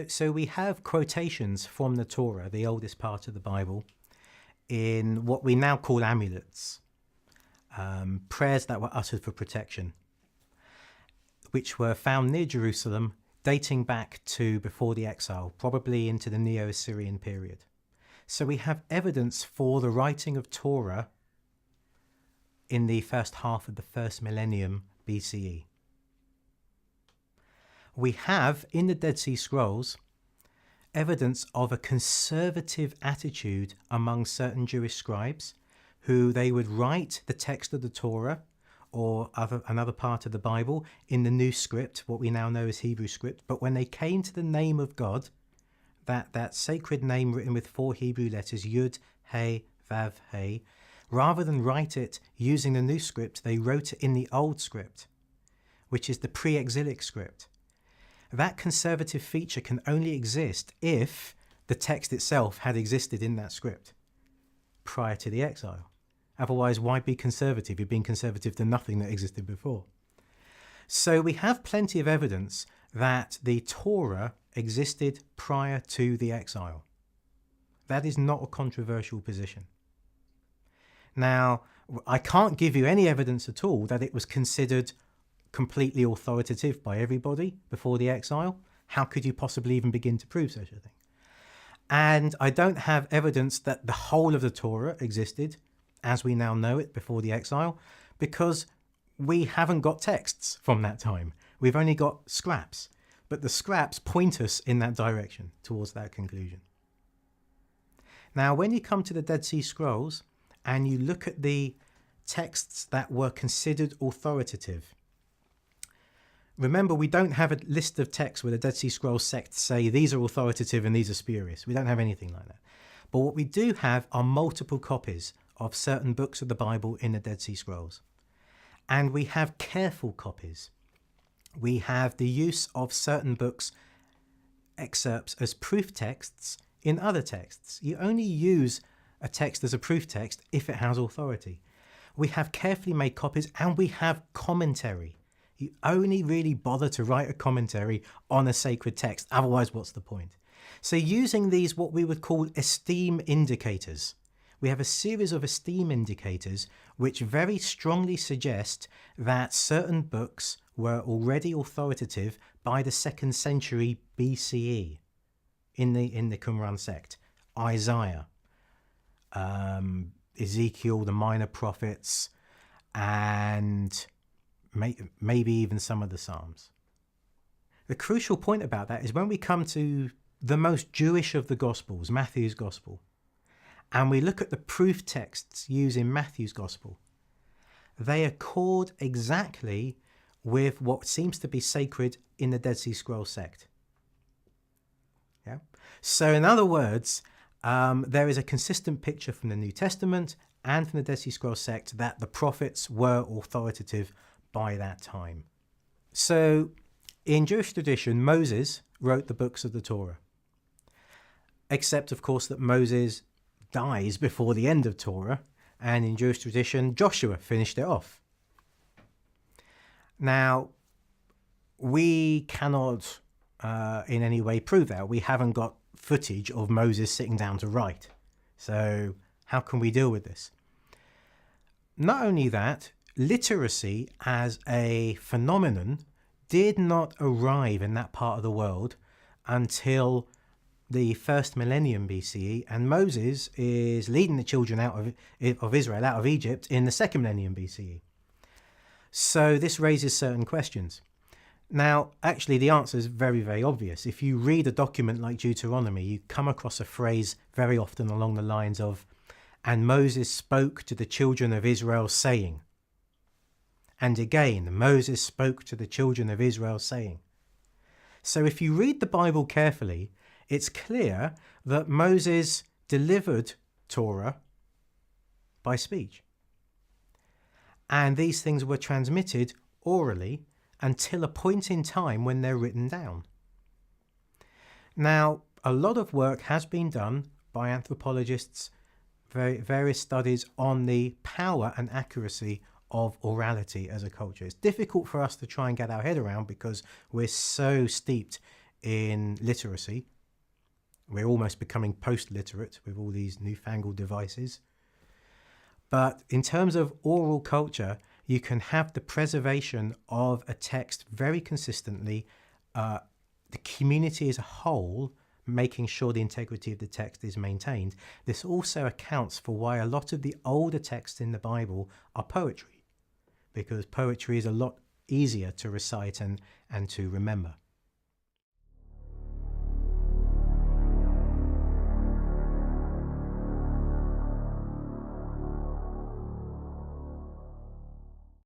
So we have quotations from the Torah, the oldest part of the Bible, in what we now call amulets, prayers that were uttered for protection, which were found near Jerusalem, dating back to before the exile, probably into the Neo-Assyrian period. So we have evidence for the writing of Torah in the first half of the first millennium BCE. We have, in the Dead Sea Scrolls, evidence of a conservative attitude among certain Jewish scribes, who they would write the text of the Torah or another part of the Bible in the new script, what we now know as Hebrew script. But when they came to the name of God, that sacred name written with 4 Hebrew letters, Yud, He, Vav, He, rather than write it using the new script, they wrote it in the old script, which is the pre-exilic script. That conservative feature can only exist if the text itself had existed in that script prior to the exile. Otherwise, why be conservative? You're being conservative to nothing that existed before. So we have plenty of evidence that the Torah existed prior to the exile. That is not a controversial position. Now, I can't give you any evidence at all that it was considered completely authoritative by everybody before the exile. How could you possibly even begin to prove such a thing? And I don't have evidence that the whole of the Torah existed as we now know it before the exile, because we haven't got texts from that time. We've only got scraps, but the scraps point us in that direction, towards that conclusion. Now, when you come to the Dead Sea Scrolls and you look at the texts that were considered authoritative, remember, we don't have a list of texts where the Dead Sea Scrolls sects say these are authoritative and these are spurious. We don't have anything like that. But what we do have are multiple copies of certain books of the Bible in the Dead Sea Scrolls. And we have careful copies. We have the use of certain books, excerpts as proof texts in other texts. You only use a text as a proof text if it has authority. We have carefully made copies, and we have commentary. You only really bother to write a commentary on a sacred text. Otherwise, what's the point? So using these, what we would call esteem indicators, we have a series of esteem indicators which very strongly suggest that certain books were already authoritative by the 2nd century BCE in the Qumran sect. Isaiah, Ezekiel, the minor prophets, and maybe even some of the Psalms. The crucial point about that is when we come to the most Jewish of the Gospels, Matthew's Gospel, and we look at the proof texts used in Matthew's Gospel, they accord exactly with what seems to be sacred in the Dead Sea Scrolls sect. Yeah. So in other words, there is a consistent picture from the New Testament and from the Dead Sea Scrolls sect that the prophets were authoritative by that time. So in Jewish tradition, Moses wrote the books of the Torah, except of course that Moses dies before the end of Torah, and in Jewish tradition Joshua finished it off. Now, we cannot in any way prove that. We haven't got footage of Moses sitting down to write, so how can we deal with this? Not only that, literacy as a phenomenon did not arrive in that part of the world until the first millennium BCE, and Moses is leading the children out of Israel out of Egypt in the 2nd millennium BCE. So this raises certain questions. Now, actually, the answer is very, very obvious. If you read a document like Deuteronomy, you come across a phrase very often along the lines of, "And Moses spoke to the children of Israel, saying." And again, Moses spoke to the children of Israel, saying. So if you read the Bible carefully, it's clear that Moses delivered Torah by speech. And these things were transmitted orally until a point in time when they're written down. Now, a lot of work has been done by anthropologists, various studies on the power and accuracy of orality as a culture. It's difficult for us to try and get our head around because we're so steeped in literacy. We're almost becoming post-literate with all these newfangled devices. But in terms of oral culture, you can have the preservation of a text very consistently, the community as a whole making sure the integrity of the text is maintained. This also accounts for why a lot of the older texts in the Bible are poetry, because poetry is a lot easier to recite and to remember.